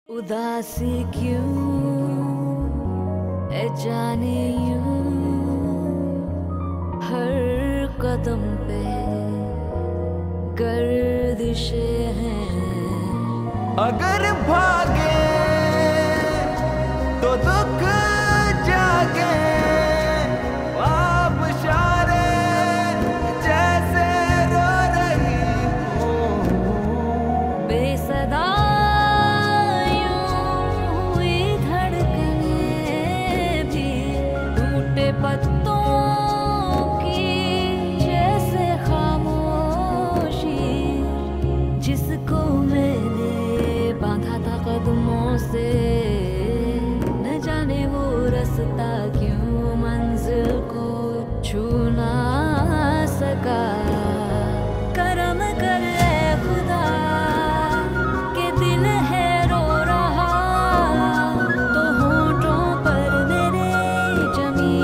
उदासी क्यों है जाने यूं हर कदम पे गर्दिशें हैं। अगर भागे तो दुख जागे आप इशारे जैसे रो रही हूँ। बेसदा पत्तों की जैसे खामोशी जिसको मैंने बांधा था कदमों से न जाने वो रास्ता क्यों मंजिल को छू ना सका। करम कर ए खुदा के दिल है रो रहा तो होठों पर मेरे जमी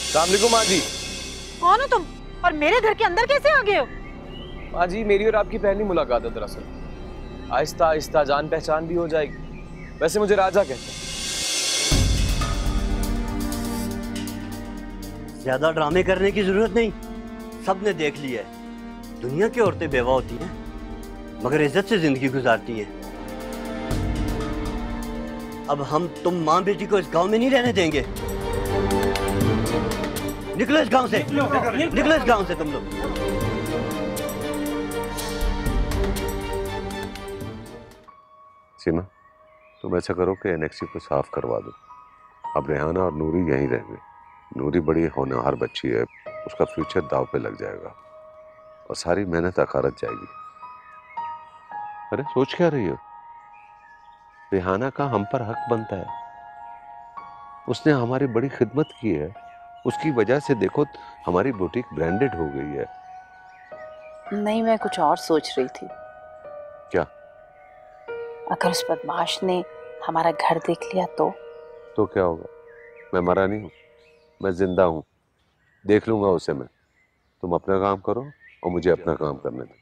अस्सलामुअलैकुम माँ जी। कौन हो तुम और मेरे घर के अंदर कैसे आ गए हो? माँ जी मेरी और आपकी पहली मुलाकात है दरअसल। आहिस्ता आहिस्ता जान पहचान भी हो जाएगी। वैसे मुझे राजा कहते हैं। ज्यादा ड्रामे करने की जरूरत नहीं, सबने देख लिया है। दुनिया की औरतें बेवा होती हैं मगर इज्जत से जिंदगी गुजारती हैं। अब हम तुम माँ बेटी को इस गांव में नहीं रहने देंगे। निकलो इस गांव से, निकलो इस गांव से तुम लोग। सीमा तुम ऐसा करो कि एनेक्सी को साफ करवा दो। अब रेहाना और नूरी यहीं रहेंगे। नूरी बड़ी होनहार बच्ची है, उसका फ्यूचर दाव पे लग जाएगा और सारी मेहनत अखारत जाएगी। अरे सोच क्या रही हो? रेहाना का हम पर हक बनता है। उसने हमारी बड़ी खिदमत की है, उसकी वजह से देखो हमारी बुटीक ब्रांडेड हो गई है। नहीं, मैं कुछ और सोच रही थी। क्या? अगर उस बदमाश ने हमारा घर देख लिया तो क्या होगा? मैं मरा नहीं हूं, मैं जिंदा हूं, देख लूंगा उसे मैं। तुम अपना काम करो और मुझे अपना काम करने दो।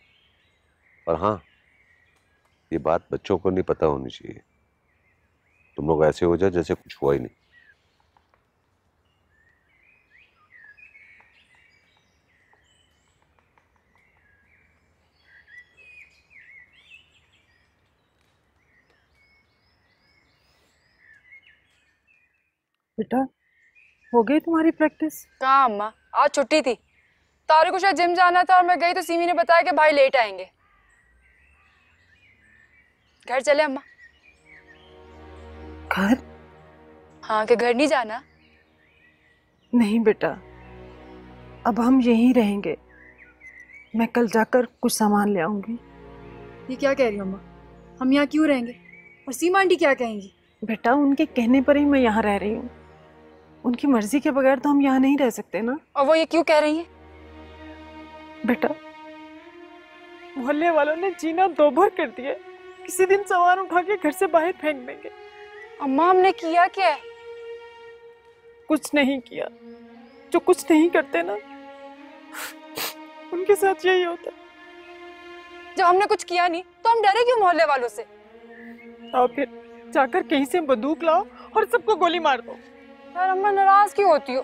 और हाँ, ये बात बच्चों को नहीं पता होनी चाहिए। तुम लोग ऐसे हो जाए जैसे कुछ हुआ ही नहीं। बेटा हो गई तुम्हारी प्रैक्टिस? कहाँ अम्मा, आज छुट्टी थी। तारे को शायद जिम जाना था और मैं गई तो सीमी ने बताया कि भाई लेट आएंगे। घर चले अम्मा। घर? हाँ, कि घर नहीं जाना? नहीं बेटा, अब हम यहीं रहेंगे। मैं कल जाकर कुछ सामान ले आऊंगी। ये क्या कह रही हो अम्मा? हम यहाँ क्यों रहेंगे और सीमा आंटी क्या कहेंगी? बेटा उनके कहने पर ही मैं यहाँ रह रही हूँ। उनकी मर्जी के बगैर तो हम यहाँ नहीं रह सकते ना। और वो ये क्यों कह रही है? बेटा मोहल्ले वालों ने जीना दोभर कर दिया। किसी दिन सामान उठा के घर से बाहर फेंक देंगे। अम्मा हमने किया क्या है? कुछ नहीं किया। जो कुछ नहीं करते ना उनके साथ यही होता है। जब हमने कुछ किया नहीं तो हम डरे क्यों मोहल्ले वालों से? और फिर जाकर कहीं से बंदूक लाओ और सबको गोली मार दो। यार अम्मा नाराज क्यों होती हो?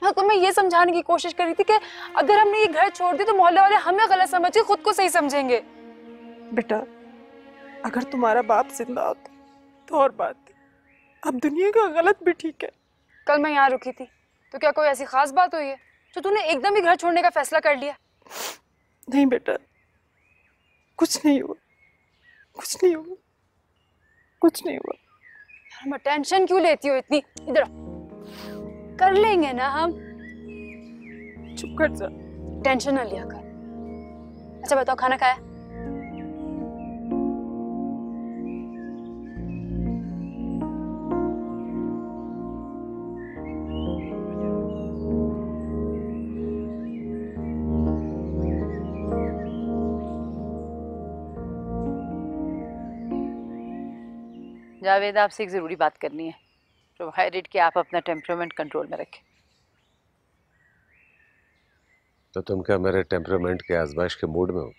हाँ, तो मैं ये समझाने की कोशिश कर रही थी कि अगर हमने ये घर छोड़ दी तो मोहल्ले वाले हमें गलत समझ के खुद को सही समझेंगे। बेटा अगर तुम्हारा बाप जिंदा होता तो और बात थी। अब दुनिया का गलत भी ठीक है। कल मैं यहाँ रुकी थी तो क्या कोई ऐसी खास बात हुई है जो तूने एकदम ही घर छोड़ने का फैसला कर लिया? नहीं बेटा, कुछ नहीं हुआ, कुछ नहीं हुआ, कुछ नहीं हुआ। अम्मा टेंशन क्यों लेती हो इतनी? इधर कर लेंगे ना हम। चुप कर जा। टेंशन ना लिया कर। अच्छा बताओ, खाना खाया? जावेद, आपसे एक ज़रूरी बात करनी है, प्रोवाइडेड कि आप अपना टेम्परामेंट कंट्रोल में रखें। तो तुम क्या मेरे टेम्परामेंट के आजमाइश के मूड में हो?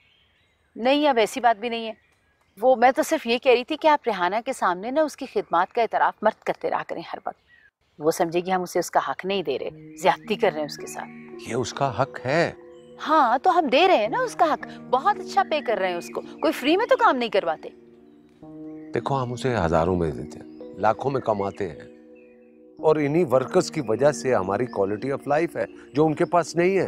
नहीं, अब ऐसी बात भी नहीं है। वो मैं तो सिर्फ ये कह रही थी कि आप रेहाना के सामने ना उसकी खिदमत का इतराफ़ मत करते रहा करें हर वक्त। वो समझेगी हम उसे उसका हक नहीं दे रहे, ज्यादती कर रहे हैं उसके साथ। ये उसका हक है। हाँ, तो हम दे रहे हैं ना उसका हक, बहुत अच्छा पे कर रहे हैं उसको, कोई फ्री में तो काम नहीं करवाते। देखो, हम उसे हजारों में देते हैं, लाखों में कमाते हैं, और इन्हीं वर्कर्स की वजह से हमारी क्वालिटी ऑफ लाइफ है जो उनके पास नहीं है।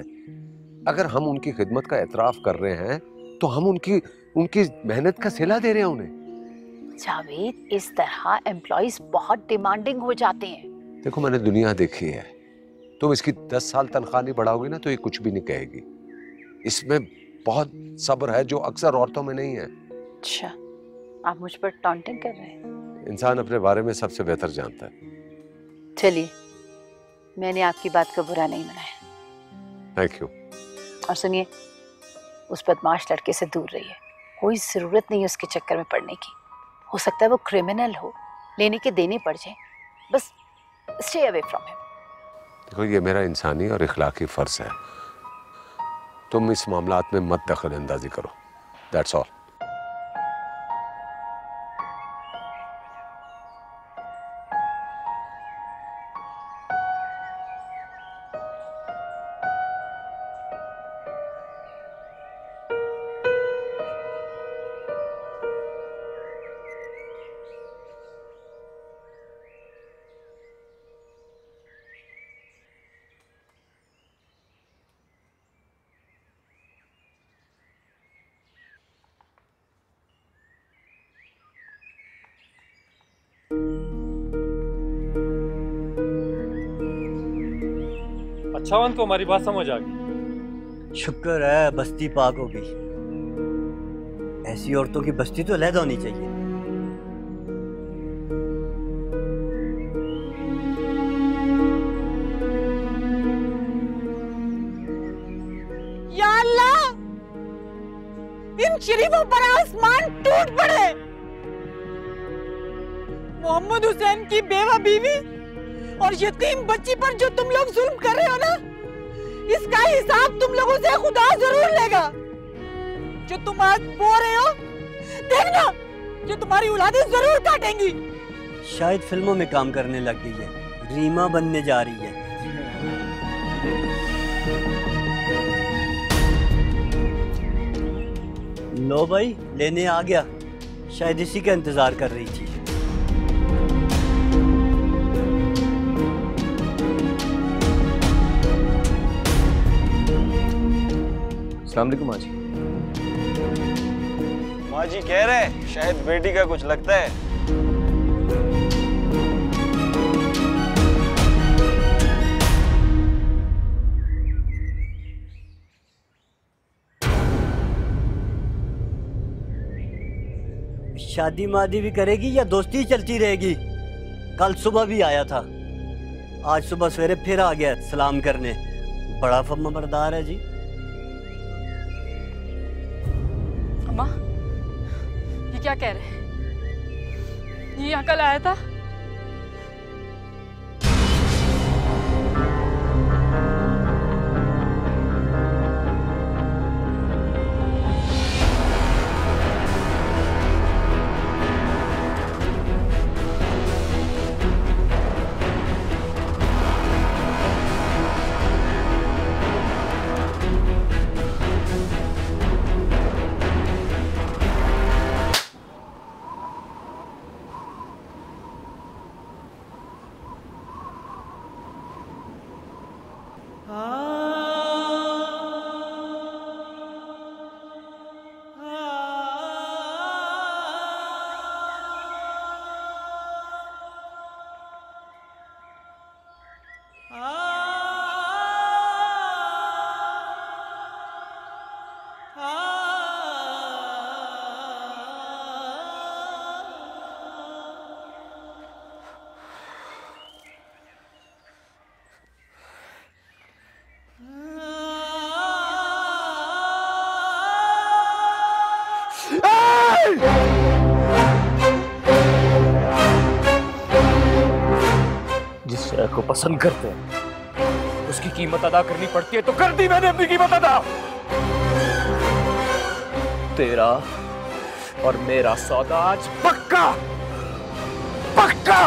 अगर हम उनकी खिदमत का एतराफ कर रहे हैं तो हम उनकी मेहनत का सिला दे रहे हैं उन्हें। जावेद, इस तरह एम्प्लॉइज बहुत डिमांडिंग हो जाते हैं। देखो, मैंने दुनिया देखी है, तुम इसकी 10 साल तनख्वाह नहीं बढ़ाओगे ना तो ये कुछ भी नहीं कहेगी। इसमें बहुत सब्र है जो अक्सर औरतों में नहीं है। अच्छा, आप मुझ पर टॉन्टिंग कर रहे हैं? इंसान अपने बारे में सबसे बेहतर जानता है। चलिए, मैंने आपकी बात का बुरा नहीं मनाया। Thank you. और सुनिए, उस बदमाश लड़के से दूर रहिए, कोई जरूरत नहीं उसके चक्कर में पड़ने की। हो सकता है वो क्रिमिनल हो, लेने के देने पड़ जाए, बस स्टे अवे फ्रॉम हिम। देखो, ये मेरा इंसानी और इखलाकी फर्ज है, तुम इस मामलात में मत दखल अंदाजी करो, दैट्स ऑल। अच्छा हुआ को हमारी बात समझ आ गई। शुक्र है बस्ती पाक हो गई। ऐसी औरतों की बस्ती तो अलग होनी चाहिए। या अल्लाह, इन शरीफों पर आसमान टूट पड़े। मोहम्मद हुसैन की बेवा बीवी और यतीम बच्ची पर जो तुम लोग जुल्म कर रहे हो ना, इसका हिसाब तुम लोगों से खुदा जरूर लेगा। जो तुम आज बो रहे हो, देखना जो तुम्हारी औलादें जरूर काटेंगी। शायद फिल्मों में काम करने लग गई है, रीमा बनने जा रही है। लो भाई, लेने आ गया, शायद इसी का इंतजार कर रही थी। अस्सलाम वालेकुम माँ जी। माँ जी कह रहे शायद बेटी का कुछ लगता है। शादी मादी भी करेगी या दोस्ती चलती रहेगी? कल सुबह भी आया था, आज सुबह सवेरे फिर आ गया सलाम करने। बड़ा फर्माबरदार है जी। अम्मा, ये क्या कह रहे हैं? ये यहाँ कल आया था? शय को पसंद करते हैं, उसकी कीमत अदा करनी पड़ती है, तो कर दी मैंने अपनी कीमत अदा। तेरा और मेरा सौदा आज पक्का पक्का।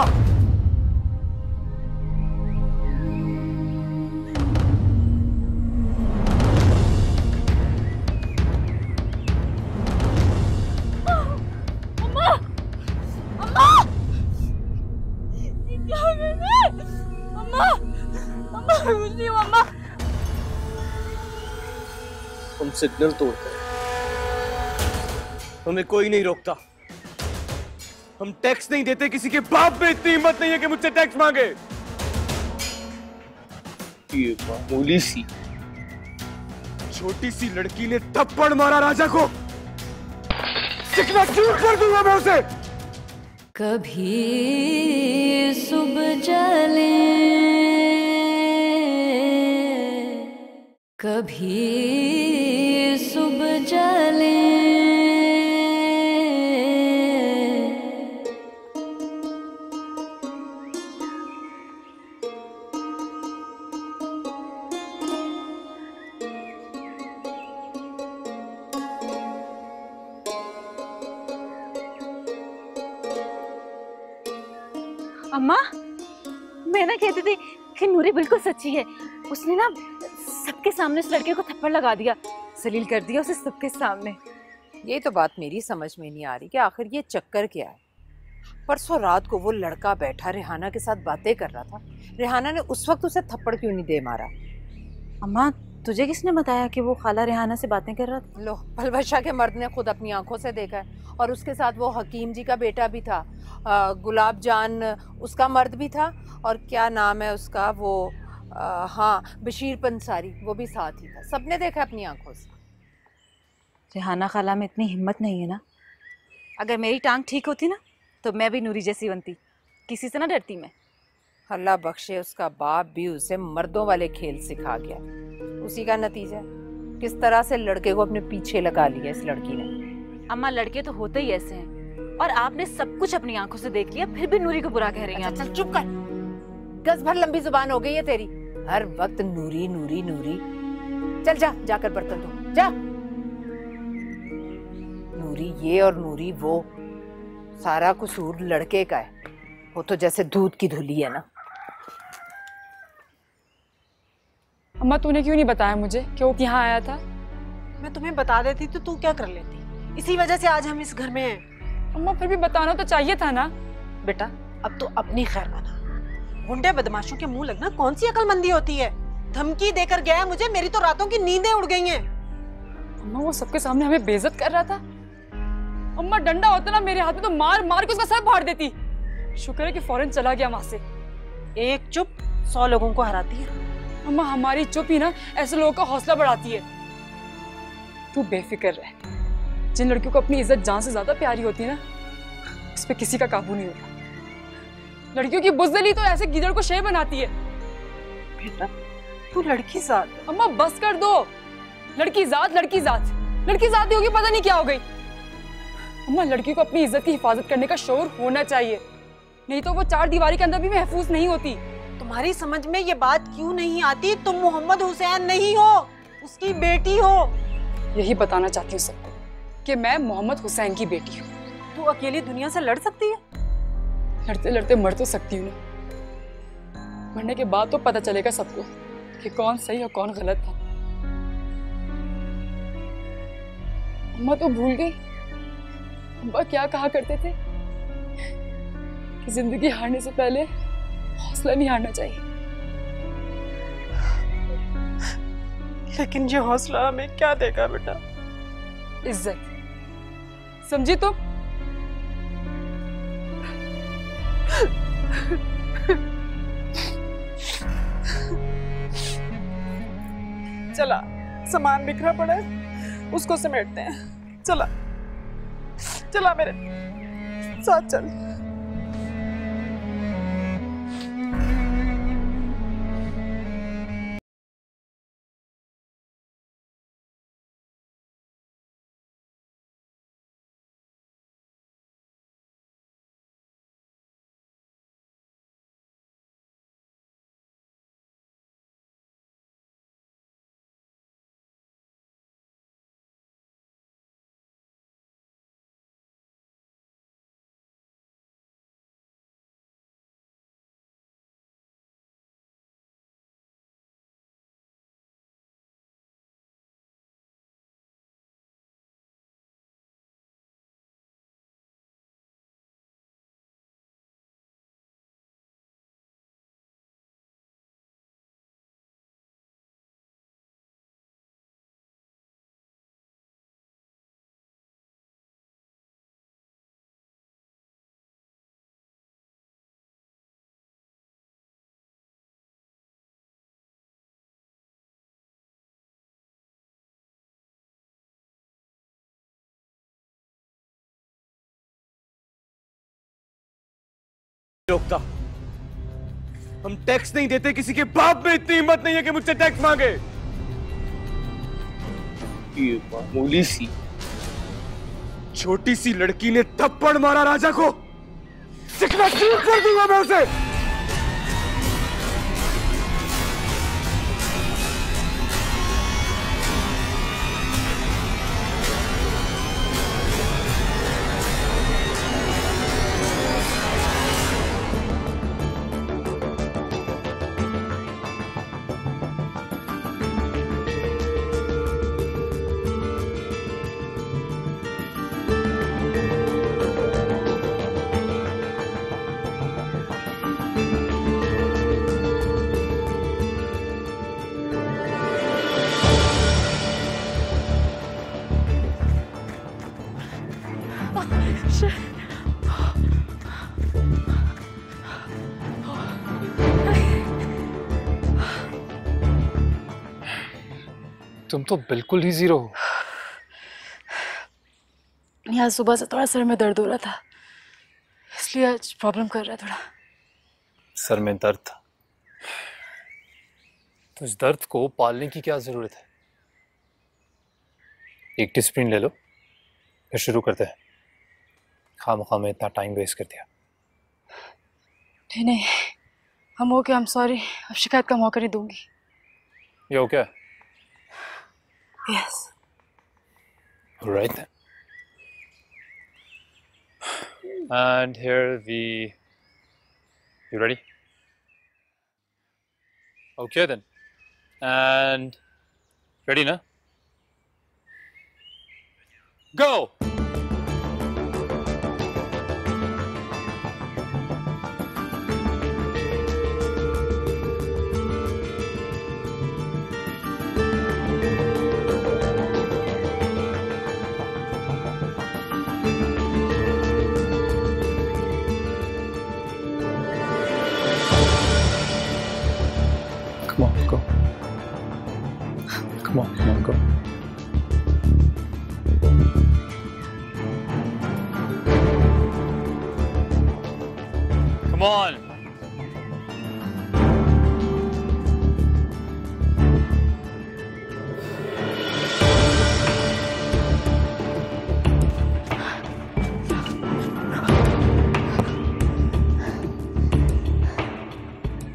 हम सिग्नल तोड़ते हैं, हमें कोई नहीं रोकता। हम टैक्स नहीं देते, किसी के बाप में इतनी हिम्मत नहीं है कि मुझसे टैक्स मांगे। ये मामूली सी छोटी सी लड़की ने थप्पड़ मारा राजा को, चिकना चूर कर दूंगा मैं उसे। कभी सुबह चले, कभी सुबह चले, अम्मा, मैं ना कहती थी कि नूरी बिल्कुल सच्ची है। उसने ना सबके सामने उस लड़के को थप्पड़ लगा दिया, जलील कर दिया उसे सबके सामने। ये तो बात मेरी समझ में नहीं आ रही कि आखिर ये चक्कर क्या है। परसों रात को वो लड़का बैठा रेहाना के साथ बातें कर रहा था, रेहाना ने उस वक्त उसे थप्पड़ क्यों नहीं दे मारा? अम्मा, तुझे किसने बताया कि वो खाला रेहाना से बातें कर रहा था? लो, पलवशा के मर्द ने खुद अपनी आंखों से देखा है, और उसके साथ वो हकीम जी का बेटा भी था, गुलाब जान उसका मर्द भी था, और क्या नाम है उसका वो हाँ बशीर पंसारी, वो भी साथ ही था। सबने देखा अपनी आंखों से। रेहाना खाला में इतनी हिम्मत नहीं है ना। अगर मेरी टांग ठीक होती ना तो मैं भी नूरी जैसी बनती, किसी से ना डरती मैं। अल्लाह बख्शे, उसका बाप भी उसे मर्दों वाले खेल सिखा गया। उसी का नतीजा किस तरह से लड़के को अपने पीछे लगा लिया इस लड़की ने। अम्मा, लड़के तो होते ही ऐसे हैं, और आपने सब कुछ अपनी आंखों से देख लिया, फिर भी नूरी को बुरा कह रही हैं। चल चुप कर, गज भर लंबी जुबान हो गई है तेरी, हर वक्त नूरी नूरी नूरी। चल जा, जाकर बर्तन धो जा। नूरी ये और नूरी वो, सारा कसूर लड़के का है। वो तो जैसे दूध की धुली है ना। अम्मा, तूने क्यों नहीं बताया मुझे कि वो यहाँ आया था? मैं तुम्हें बता देती तो तू क्या कर लेती? इसी वजह से आज हम इस घर में हैं। अम्मा, फिर भी बताना तो चाहिए था ना। बेटा, अब तो अपनी खैर बना। गुंडे बदमाशों के मुंह लगना कौन सी अकलमंदी होती है? धमकी देकर गया है मुझे, मेरी तो रातों की नींदें उड़ गई हैं। अम्मा, वो सबके सामने हमें बेइज्जत कर रहा था। अम्मा, डंडा होता ना मेरे हाथ में तो मार मार के उसका सर फाड़ देती। शुक्र है कि फौरन चला गया वहां से। एक चुप 100 लोगों को हराती है। अम्मा, हमारी चुप ही ना ऐसे लोगों का हौसला बढ़ाती है। तू बेफिक्र रह, जिन लड़कियों को अपनी इज्जत जान से ज्यादा प्यारी होती है ना, उस पे किसी का काबू नहीं होता। लड़कियों की बुज़दिली तो ऐसे गीदड़ को शेर बनाती है। बेटा, तू लड़की जात। अम्मा, बस कर दो। लड़की जात लड़की जात लड़की जात ही होगी, पता नहीं क्या हो गई। अम्मा, लड़की को अपनी इज्जत की हिफाजत करने का शौर होना चाहिए, नहीं तो वो 4 दीवारी के अंदर भी महफूज नहीं होती। तुम्हारी समझ में ये बात क्यों नहीं आती? तुम मोहम्मद हुसैन नहीं हो, उसकी बेटी हो। यही बताना चाहती हूँ सबको कि मैं मोहम्मद हुसैन की बेटी हूँ। तू अकेली दुनिया से लड़ सकती है? लड़ते लड़ते मर तो सकती हूँ ना, मरने के बाद तो पता चलेगा सबको कि कौन सही और कौन गलत था। अम्मा तो भूल गई, अम्मा क्या कहा करते थे कि जिंदगी हारने से पहले हौसला नहीं हारना चाहिए। लेकिन ये हौसला हमें क्या देगा बेटा? इज्जत, समझी तुम? चला, सामान बिखरा पड़ा है, उसको समेटते हैं। चला चला मेरे साथ चल। रोकता। हम टैक्स नहीं देते, किसी के बाप में इतनी हिम्मत नहीं है कि मुझसे टैक्स मांगे। ये मामूली सी छोटी सी लड़की ने थप्पड़ मारा राजा को, चिकना चूर कर दूंगा मैं उसे। तुम तो बिल्कुल ही जीरो हो। यहाँ सुबह से थोड़ा सर में दर्द हो रहा था, इसलिए आज प्रॉब्लम कर रहा है थोड़ा। सर में दर्द था तो इस दर्द को पालने की क्या जरूरत है? एक डिस्प्रिन ले लो, फिर शुरू करते हैं। खामखा में इतना टाइम वेस्ट कर दिया। नहीं नहीं, हम ओके, आई एम सॉरी, अब शिकायत का मौका नहीं दूंगी। ये okay? Yes. Right then. And here we. You ready? Okay then. And ready, na? Go! Come on, go. Come on, go. Come on.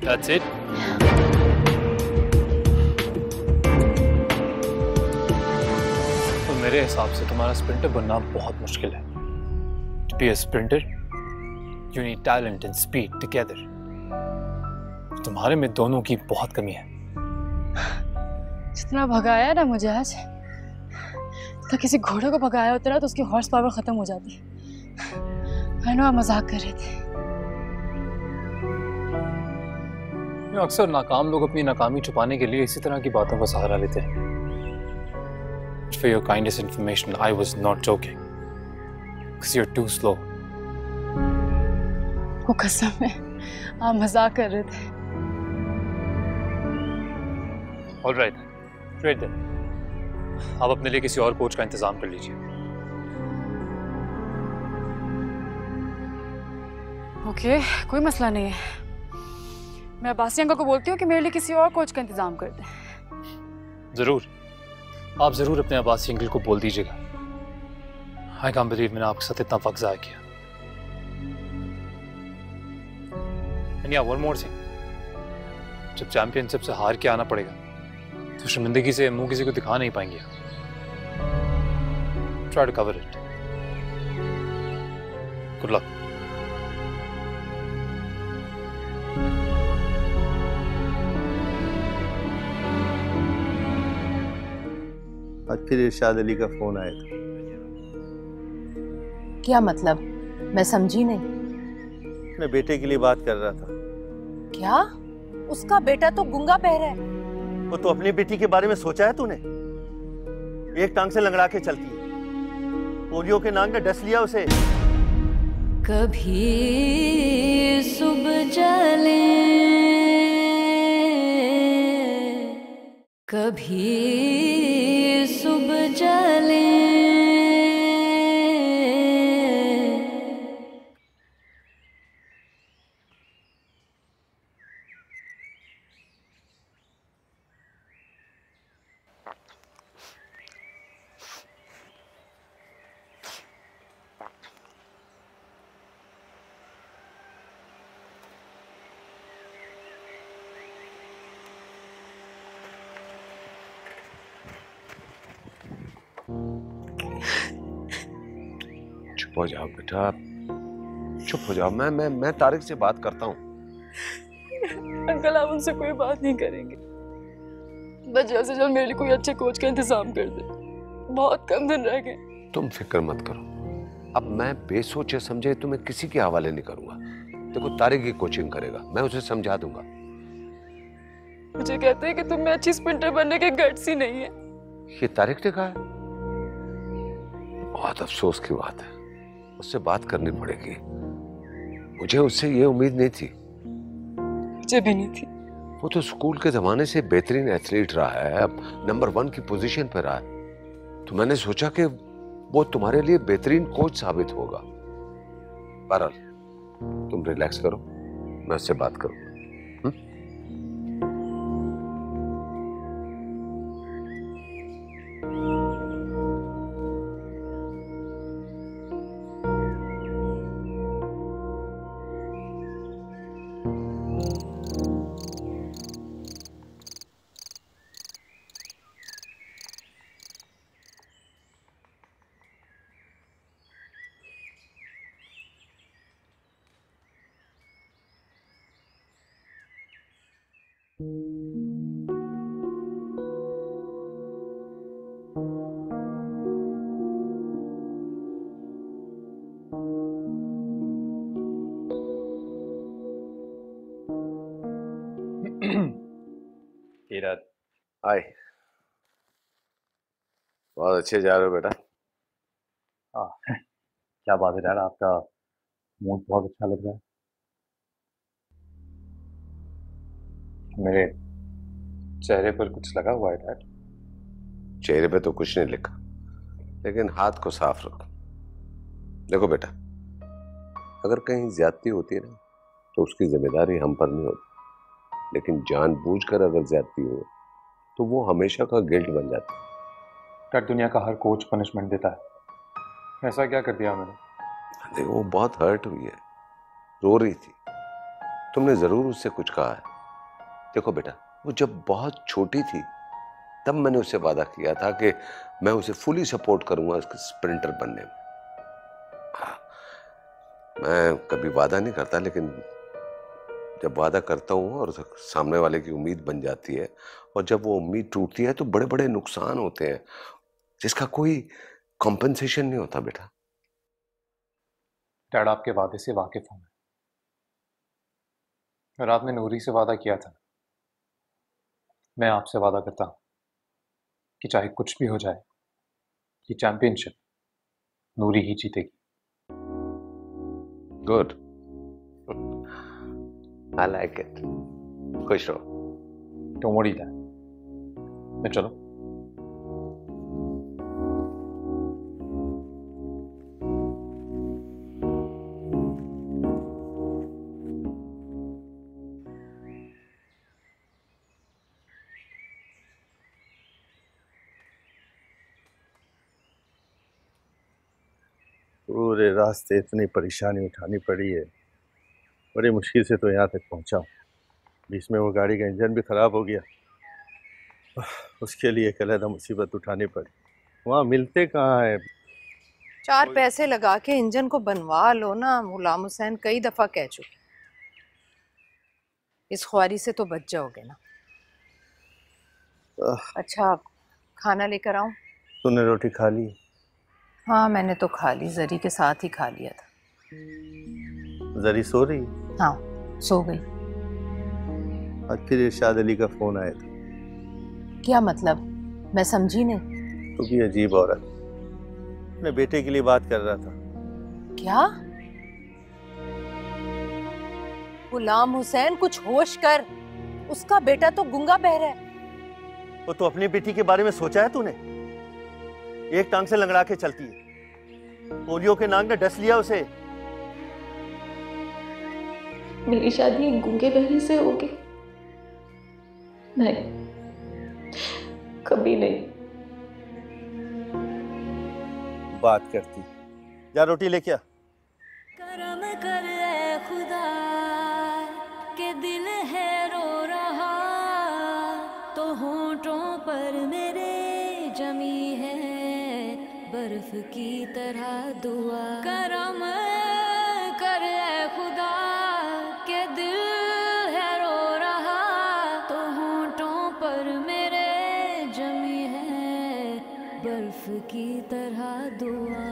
That's it. मेरे हिसाब से तुम्हारा स्प्रिंटर बनना बहुत मुश्किल है। To be a sprinter, you need talent and speed together. तुम्हारे में दोनों की बहुत कमी है। जितना भगाया ना मुझे आज, तो किसी घोड़े को भगाया होता ना तो उसकी हॉर्स पावर खत्म हो जाती। I know, आप मजाक कर रहे थे। अक्सर नाकाम लोग अपनी नाकामी छुपाने के लिए इसी तरह की बातों का सहारा लेते हैं। For your kindest information, I was not joking. Because you're too slow. वो कसम है, आप मजाक कर रहे थे। All right, great then. आप अपने लिए किसी और कोच का इंतजाम कर लीजिए। ओके, कोई मसला नहीं है। मैं अब्बासी अंकल को बोलती हूँ कि मेरे लिए किसी और कोच का इंतजाम कर दें। जरूर, आप जरूर अपने अब्बासी अंकल को बोल दीजिएगा। I can't believe मैंने आपके साथ इतना वक्त ज़ाया किया। And yeah, one more thing. जब चैंपियनशिप से हार के आना पड़ेगा तो शर्मिंदगी से मुंह किसी को दिखा नहीं पाएंगे। Try to cover it. Good luck. आज फिर इरशाद अली का फोन आया था। क्या मतलब? मैं समझी नहीं। अपने बेटे के लिए बात कर रहा था। क्या? उसका बेटा तो गूंगा बहरा है। वो तो अपनी बेटी के बारे में सोचा है तूने? एक टांग से लंगड़ा के चलती है। पोलियो के नाम ने डस लिया उसे। कभी सुबह जले, कभी सुबह जले, चुप हो जाओ बेटा, चुप हो जाओ। मैं तारिक से बात करता हूँ। अंकल आप उनसे कोई बात नहीं करेंगे, बस जल्द से जल्द मेरे लिए कोई अच्छे कोच का इंतजाम कर दे, बहुत कम दिन रह गए। तुम फिक्र मत करो, अब मैं बेसोचे समझे तुम्हें किसी के हवाले नहीं करूंगा। देखो तारिक की कोचिंग करेगा, मैं उसे समझा दूंगा। मुझे कहते हैं कि तुम में अच्छी स्प्रिंटर बनने के गट्स ही नहीं है। ये तारिक ने कहा है? बहुत अफसोस की बात है, उससे बात करनी पड़ेगी। मुझे उससे ये उम्मीद नहीं थी। मुझे भी नहीं थी। वो तो स्कूल के जमाने से बेहतरीन एथलीट रहा है, अब नंबर 1 की पोजीशन पर रहा है, तो मैंने सोचा कि वो तुम्हारे लिए बेहतरीन कोच साबित होगा। बहरहाल तुम रिलैक्स करो, मैं उससे बात करूंगा। कीरत, हाय, बहुत अच्छे जा रहे हो बेटा। क्या बात है यार, आपका मूड बहुत अच्छा लग रहा है। मेरे चेहरे पर कुछ लगा हुआ है डैड? चेहरे पे तो कुछ नहीं लिखा, लेकिन हाथ को साफ रखो। देखो बेटा, अगर कहीं ज्यादती होती है ना, तो उसकी जिम्मेदारी हम पर नहीं होती, लेकिन जानबूझकर अगर ज्यादती हो तो वो हमेशा का गिल्ट बन जाता है। डैड, दुनिया का हर कोच पनिशमेंट देता है, ऐसा क्या कर दिया मैंने? देखो वो बहुत हर्ट हुई है, रो रही थी, तुमने जरूर उससे कुछ कहा है। देखो बेटा, वो जब बहुत छोटी थी तब मैंने उससे वादा किया था कि मैं उसे फुली सपोर्ट करूंगा उसके स्प्रिंटर बनने में। हाँ, मैं कभी वादा नहीं करता, लेकिन जब वादा करता हूँ और सामने वाले की उम्मीद बन जाती है, और जब वो उम्मीद टूटती है तो बड़े बड़े नुकसान होते हैं जिसका कोई कॉम्पेंसेशन नहीं होता बेटा। डैड, आपके वादे से वाकिफ हूं मैं, और आपने नूरी से वादा किया था, मैं आपसे वादा करता हूं कि चाहे कुछ भी हो जाए, ये चैंपियनशिप नूरी ही जीतेगी। Good, I like it. खुश रहो। डोंट वरी डैड, मैं चलो। पूरे रास्ते इतनी परेशानी उठानी पड़ी है, बड़ी मुश्किल से तो यहाँ तक पहुँचा हूँ। बीच में वो गाड़ी का इंजन भी खराब हो गया, उसके लिए एक अलग मुसीबत उठानी पड़ी। वहाँ मिलते कहाँ है? 4 पैसे लगा के इंजन को बनवा लो ना, गुलाम हुसैन कई दफा कह चुके। इस ख्वारी से तो बच जाओगे ना। अच्छा, खाना लेकर आऊं? तूने रोटी खा ली? हाँ मैंने तो खा ली, जरी के साथ ही खा लिया था। जरी सो रही? हाँ सो गई। आज फिर इरशाद अली का फोन आया था। क्या मतलब? मैं समझी नहीं। तू भी अजीब औरत, अपने बेटे के लिए बात कर रहा था। क्या? गुलाम हुसैन कुछ होश कर, उसका बेटा तो गूंगा बहरा है। वो तो अपनी बेटी के बारे में सोचा है तूने? एक टांग से लंगड़ा के चलती है, पोलियो के नाक ने डस लिया उसे। मेरी शादी एक गूंगे बहरे से होगी? नहीं, कभी नहीं। बात करती, जा रोटी लेके आ। करम कर ए खुदा के दिल है रो रहा, तो होंठों पर मेरे जमी है बर्फ की तरह दुआ करम कर ऐ खुदा के दिल है रो रहा तो होंठों पर मेरे जमी है बर्फ की तरह दुआ।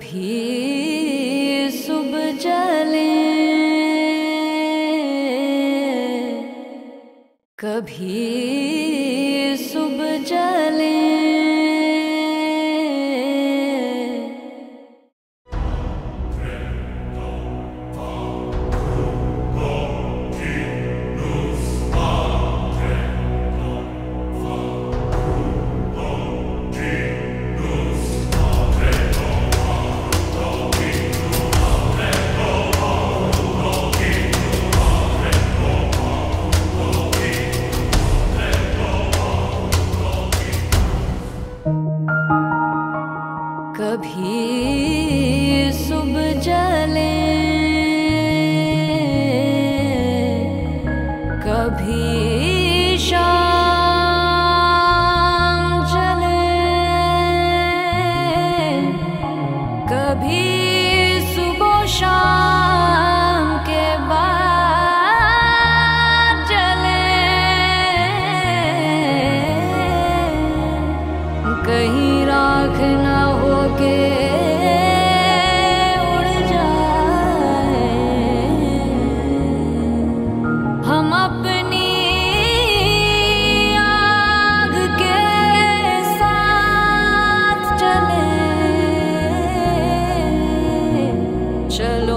कभी सुबह जले कभी सुबह जले कभी सुबह जले कभी शाम जले कभी सुबह शाम के बाद जले कहीं राख ना होके उड़ जाए हम अपनी आग के साथ चले चलो